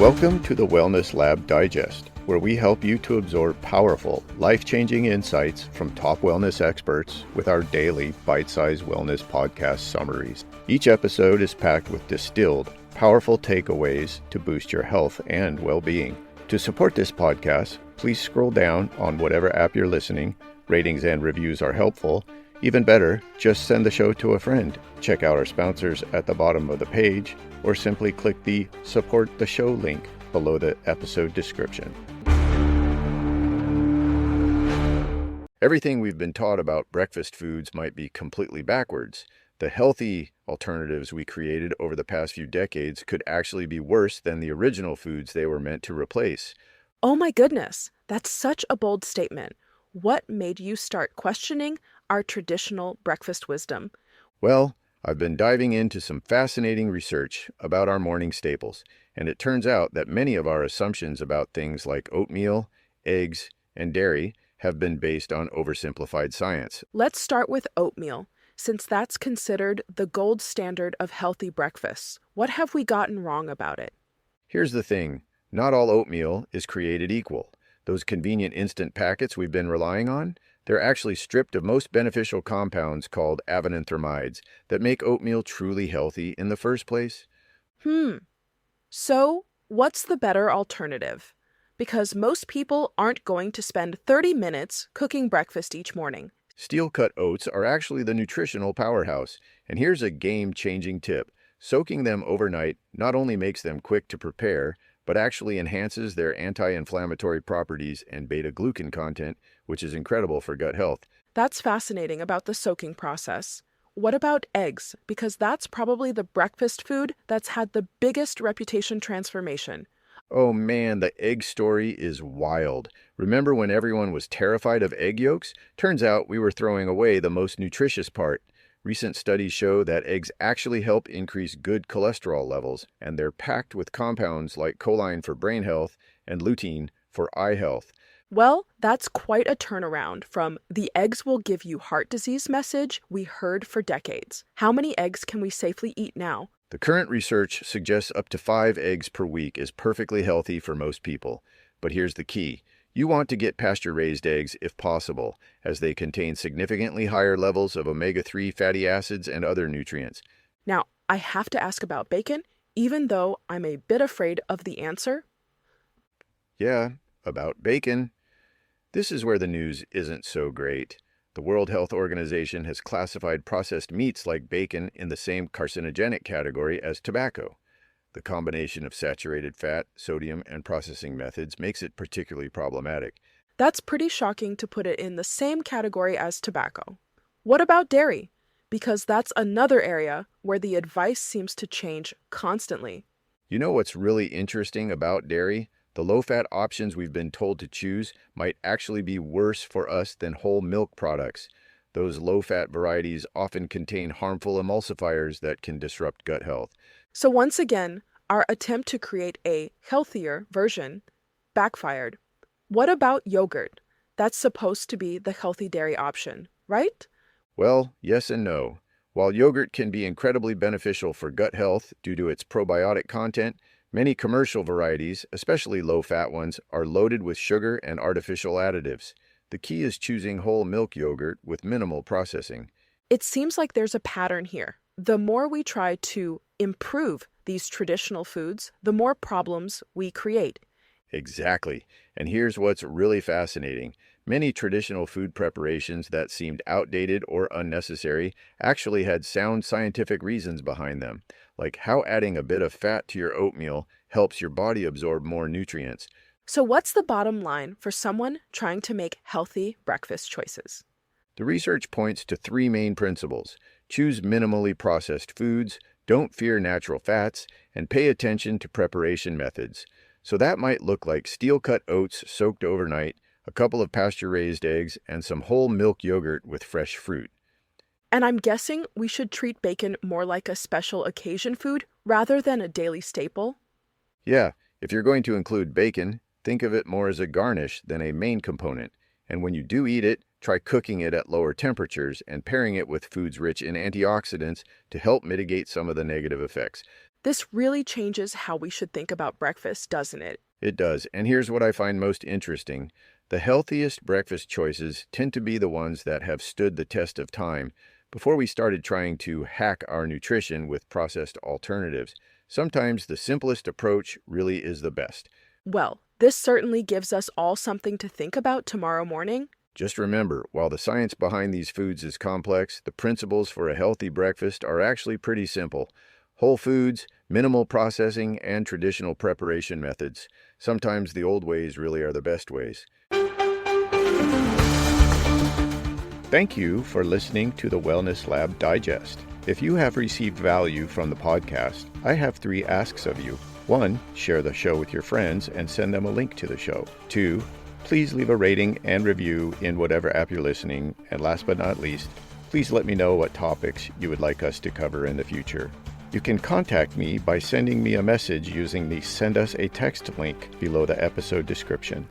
Welcome to the Wellness Lab Digest, where we help you to absorb powerful, life-changing insights from top wellness experts with our daily bite-sized wellness podcast summaries. Each episode is packed with distilled, powerful takeaways to boost your health and well-being. To support this podcast, please scroll down on whatever app you're listening. Ratings and reviews are helpful. Even better, just send the show to a friend. Check out our sponsors at the bottom of the page, or simply click the Support the Show link below the episode description. Everything we've been taught about breakfast foods might be completely backwards. The healthy alternatives we created over the past few decades could actually be worse than the original foods they were meant to replace. Oh my goodness, that's such a bold statement. What made you start questioning our traditional breakfast wisdom? Well, I've been diving into some fascinating research about our morning staples, and it turns out that many of our assumptions about things like oatmeal, eggs, and dairy have been based on oversimplified science. Let's start with oatmeal, since that's considered the gold standard of healthy breakfasts. What have we gotten wrong about it? Here's the thing, not all oatmeal is created equal. Those convenient instant packets we've been relying on, they're actually stripped of most beneficial compounds called avenanthramides that make oatmeal truly healthy in the first place. So, what's the better alternative? Because most people aren't going to spend 30 minutes cooking breakfast each morning. Steel-cut oats are actually the nutritional powerhouse, and here's a game-changing tip. Soaking them overnight not only makes them quick to prepare, but actually enhances their anti-inflammatory properties and beta-glucan content, which is incredible for gut health. That's fascinating about the soaking process. What about eggs? Because that's probably the breakfast food that's had the biggest reputation transformation. Oh man, the egg story is wild. Remember when everyone was terrified of egg yolks? Turns out we were throwing away the most nutritious part. Recent studies show that eggs actually help increase good cholesterol levels, and they're packed with compounds like choline for brain health and lutein for eye health. Well, that's quite a turnaround from the eggs will give you heart disease message we heard for decades. How many eggs can we safely eat now? The current research suggests up to 5 eggs per week is perfectly healthy for most people. But here's the key. You want to get pasture-raised eggs if possible, as they contain significantly higher levels of omega-3 fatty acids and other nutrients. Now, I have to ask about bacon, even though I'm a bit afraid of the answer. Yeah, about bacon. This is where the news isn't so great. The World Health Organization has classified processed meats like bacon in the same carcinogenic category as tobacco. The combination of saturated fat, sodium, and processing methods makes it particularly problematic. That's pretty shocking to put it in the same category as tobacco. What about dairy? Because that's another area where the advice seems to change constantly. You know what's really interesting about dairy? The low-fat options we've been told to choose might actually be worse for us than whole milk products. Those low-fat varieties often contain harmful emulsifiers that can disrupt gut health. So once again, our attempt to create a healthier version backfired. What about yogurt? That's supposed to be the healthy dairy option, right? Well, yes and no. While yogurt can be incredibly beneficial for gut health due to its probiotic content, many commercial varieties, especially low-fat ones, are loaded with sugar and artificial additives. The key is choosing whole milk yogurt with minimal processing. It seems like there's a pattern here. The more we try to improve these traditional foods, the more problems we create. Exactly. And here's what's really fascinating. Many traditional food preparations that seemed outdated or unnecessary actually had sound scientific reasons behind them, like how adding a bit of fat to your oatmeal helps your body absorb more nutrients. So what's the bottom line for someone trying to make healthy breakfast choices? The research points to 3 main principles. Choose minimally processed foods, don't fear natural fats, and pay attention to preparation methods. So that might look like steel-cut oats soaked overnight, a couple of pasture-raised eggs, and some whole milk yogurt with fresh fruit. And I'm guessing we should treat bacon more like a special occasion food rather than a daily staple? Yeah, if you're going to include bacon, think of it more as a garnish than a main component. And when you do eat it, try cooking it at lower temperatures and pairing it with foods rich in antioxidants to help mitigate some of the negative effects. This really changes how we should think about breakfast, doesn't it? It does. And here's what I find most interesting. The healthiest breakfast choices tend to be the ones that have stood the test of time before we started trying to hack our nutrition with processed alternatives. Sometimes the simplest approach really is the best. Well, this certainly gives us all something to think about tomorrow morning. Just remember, while the science behind these foods is complex, the principles for a healthy breakfast are actually pretty simple. Whole foods, minimal processing, and traditional preparation methods. Sometimes the old ways really are the best ways. Thank you for listening to the Wellness Lab Digest. If you have received value from the podcast, I have 3 asks of you. 1, share the show with your friends and send them a link to the show. 2, please leave a rating and review in whatever app you're listening. And last but not least, please let me know what topics you would like us to cover in the future. You can contact me by sending me a message using the Send Us a Text link below the episode description.